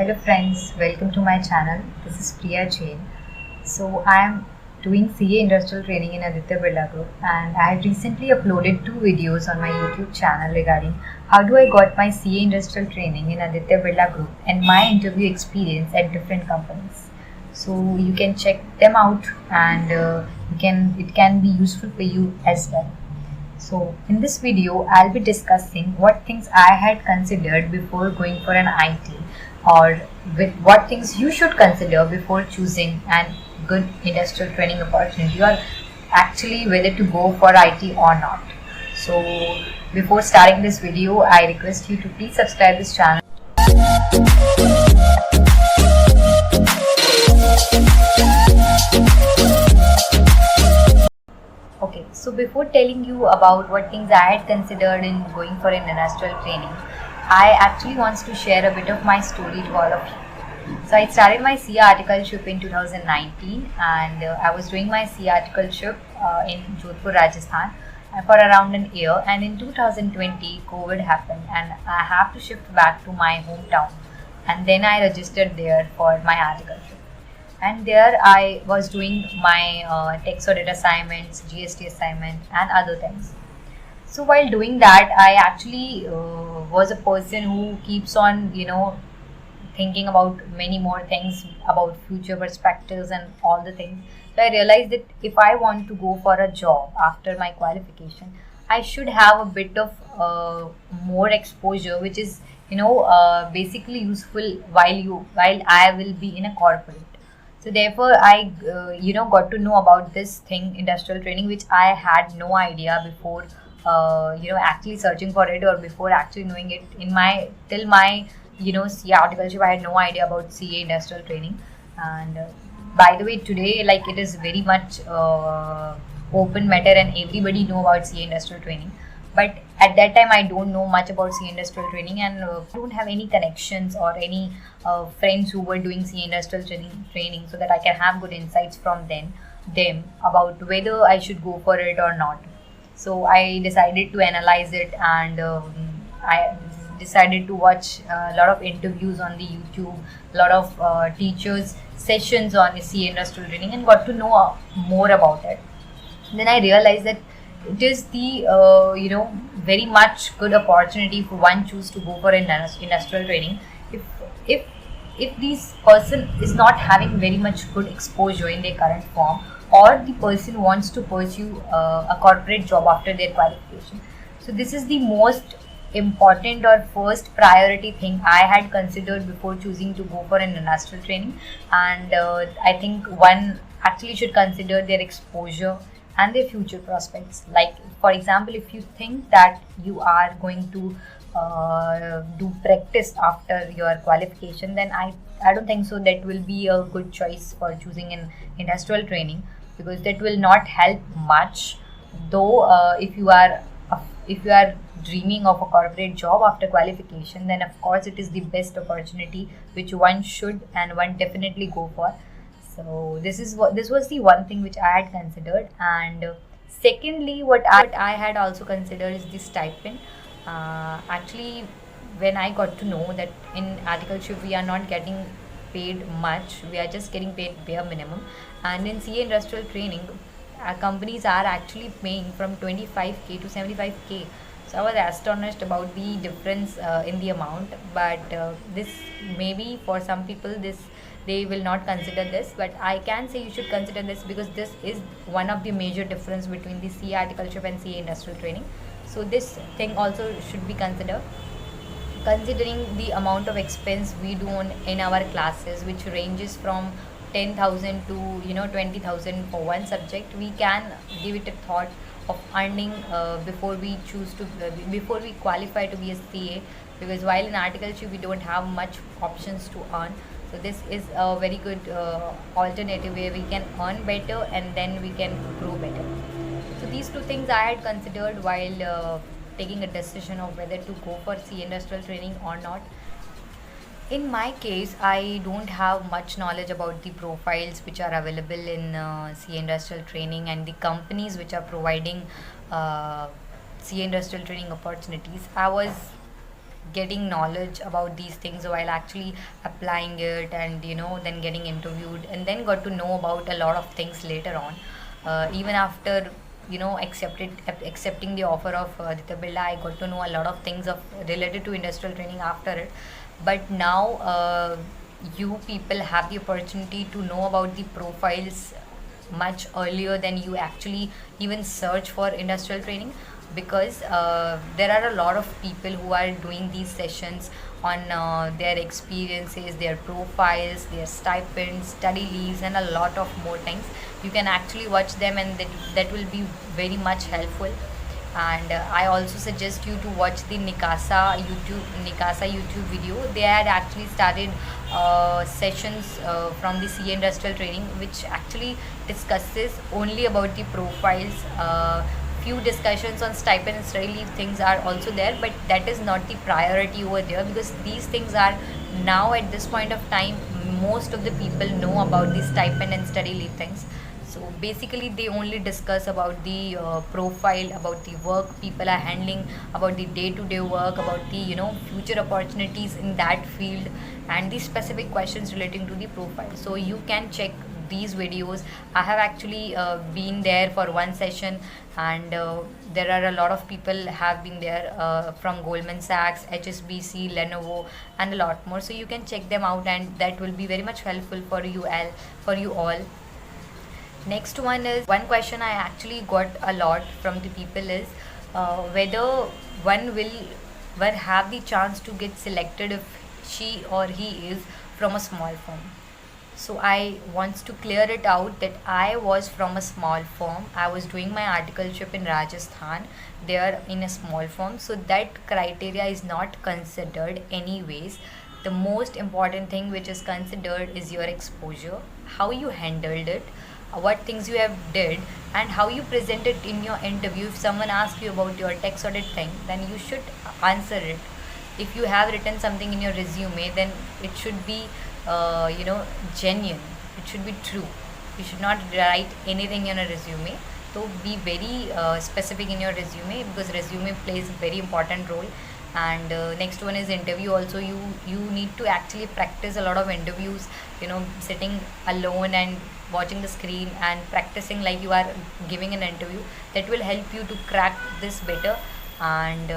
Hello friends, welcome to my channel. This is Priya Jain. So I am doing CA Industrial Training in Aditya Birla Group, and I have recently uploaded two videos on my YouTube channel regarding how do I got my CA Industrial Training in Aditya Birla Group and my interview experience at different companies. So you can check them out, and it can be useful for you as well. So in this video, I'll be discussing what things I had considered before going for an IT, or with what things you should consider before choosing an good industrial training opportunity, or actually whether to go for IT or not. So before starting this video, I request you to please subscribe this channel. Okay, so before telling you about what things I had considered in going for an industrial training, I actually wants to share a bit of my story to all of you. So I started my CA articleship in 2019, and I was doing my CA articleship in Jodhpur, Rajasthan for around an year, and in 2020 COVID happened and I have to shift back to my hometown, and then I registered there for my articleship, and there I was doing my text audit assignments, GST assignment, and other things. So while doing that, I actually was a person who keeps on, thinking about many more things about future perspectives and all the things. So I realized that if I want to go for a job after my qualification, I should have a bit of more exposure, which is basically useful while I will be in a corporate. So therefore, I got to know about this thing, industrial training, which I had no idea before. Actually searching for it, or before actually knowing it in my till my CA articleship, I had no idea about CA industrial training. And by the way, today, like, it is very much open matter and everybody know about CA industrial training. But at that time, I don't know much about CA industrial training, and don't have any connections or any friends who were doing CA industrial training, so that I can have good insights from them about whether I should go for it or not. So I decided to analyze it, and I decided to watch a lot of interviews on the YouTube, a lot of teachers sessions on CA industrial training, and got to know more about it. Then I realized that it is the very much good opportunity for one choose to go for an industrial training if if this person is not having very much good exposure in their current form, or the person wants to pursue a corporate job after their qualification. So this is the most important or first priority thing I had considered before choosing to go for an industrial training. And I think one actually should consider their exposure and their future prospects. Like, for example, if you think that you are going to do practice after your qualification, then I don't think so that will be a good choice for choosing an industrial training, because that will not help much. Though if you are dreaming of a corporate job after qualification, then of course it is the best opportunity which one should and one definitely go for. So this was the one thing which I had considered. And secondly, what I had also considered is the stipend. Actually, when I got to know that in articleship we are not getting paid much, we are just getting paid bare minimum, and in CA industrial training, companies are actually paying from 25k to 75k. So I was astonished about the difference in the amount. But this maybe for some people they will not consider this, but I can say you should consider this, because this is one of the major difference between the CA articleship and CA industrial training. So this thing also should be considered, considering the amount of expense we do in our classes, which ranges from 10,000 to 20,000 for one subject. We can give it a thought of earning before we qualify to be a CA, because while in articleship we don't have much options to earn. So this is a very good alternative where we can earn better and then we can grow better. So these two things I had considered while taking a decision of whether to go for CA industrial training or not. In my case, I don't have much knowledge about the profiles which are available in CA industrial training and the companies which are providing CA industrial training opportunities. I was getting knowledge about these things while actually applying it, and then getting interviewed, and then got to know about a lot of things later on. Even after accepting the offer of Aditya Birla, I got to know a lot of things of related to industrial training after it. But now you people have the opportunity to know about the profiles much earlier than you actually even search for industrial training, because there are a lot of people who are doing these sessions on their experiences, their profiles, their stipends, study leaves, and a lot of more things. You can actually watch them, and that will be very much helpful. And I also suggest you to watch the Nikasa YouTube video. They had actually started sessions from the CA industrial training, which actually discusses only about the profiles. Few discussions on stipend and study leave things are also there, but that is not the priority over there, because these things are now at this point of time, most of the people know about the stipend and study leave things. So basically they only discuss about the profile, about the work people are handling, about the day-to-day work, about the future opportunities in that field, and the specific questions relating to the profile. So you can check these videos. I have actually been there for one session, and there are a lot of people have been there from Goldman Sachs, HSBC, Lenovo, and a lot more. So you can check them out, and that will be very much helpful for you all. Next one is, one question I actually got a lot from the people is whether one will have the chance to get selected if she or he is from a small firm. So I wants to clear it out that I was from a small firm. I was doing my articleship in Rajasthan. They are in a small firm, so that criteria is not considered anyways. The most important thing which is considered is your exposure, how you handled it, what things you have did, and how you present it in your interview. If someone asks you about your tax audit thing, then you should answer it. If you have written something in your resume, then it should be genuine, it should be true. You should not write anything in a resume. So be very specific in your resume, because resume plays a very important role. And next one is interview. Also, you need to actually practice a lot of interviews, sitting alone and watching the screen and practicing like you are giving an interview. That will help you to crack this better. And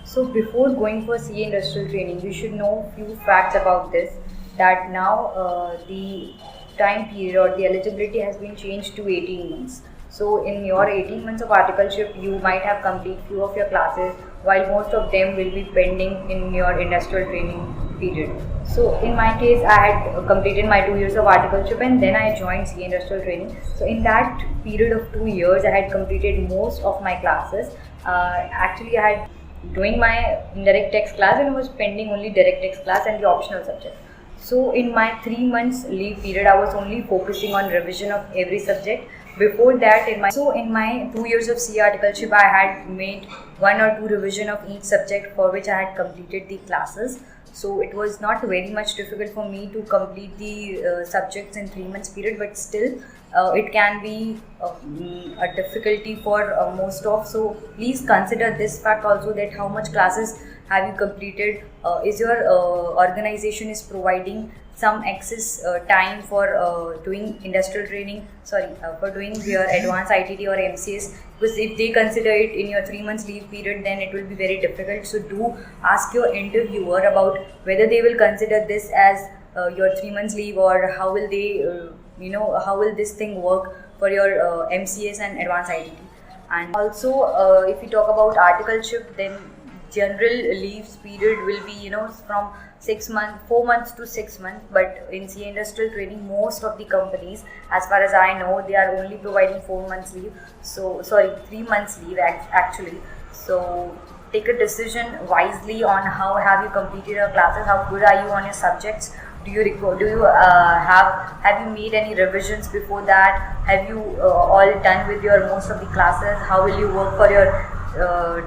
so before going for CA industrial training, you should know few facts about this. That now the time period or the eligibility has been changed to 18 months. So in your 18 months of articleship, you might have completed few of your classes, while most of them will be pending in your industrial training period. So in my case, I had completed my 2 years of articleship, and then I joined CA industrial training. So in that period of 2 years, I had completed most of my classes. Actually, I had doing my indirect tax class, and was pending only direct tax class and the optional subject. So in my 3 months leave period, I was only focusing on revision of every subject. Before that, in my 2 years of CA articleship, I had made 1 or 2 revision of each subject for which I had completed the classes. So it was not very much difficult for me to complete the subjects in 3 months period, but still it can be a difficulty for most of. So please consider this fact also, that how much classes have you completed. Is your organization is providing some excess time for doing industrial training, for doing your advanced ITT or MCS, because if they consider it in your 3 months leave period, then it will be very difficult. So do ask your interviewer about whether they will consider this as your 3 months leave, or how will they how will this thing work for your MCS and advanced ITT. And also if you talk about articleship, then general leaves period will be from 4 months to 6 months. But in CA industrial training, most of the companies, as far as I know, they are only providing 4 months leave. So 3 months leave actually. So take a decision wisely on how have you completed your classes, how good are you on your subjects. Have you made any revisions before that? Have you all done with your most of the classes? How will you work for your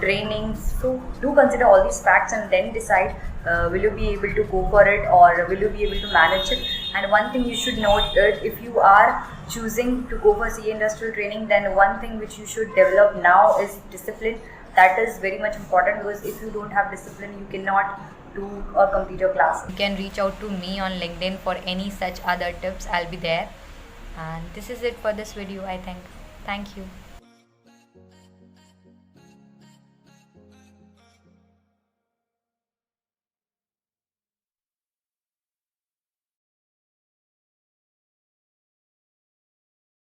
trainings. So do consider all these facts and then decide will you be able to go for it or will you be able to manage it. And one thing you should note that if you are choosing to go for CA industrial training, then one thing which you should develop now is discipline. That is very much important, because if you don't have discipline, you cannot do or complete your class. You can reach out to me on LinkedIn for any such other tips. I'll be there. And this is it for this video, I think. Thank you.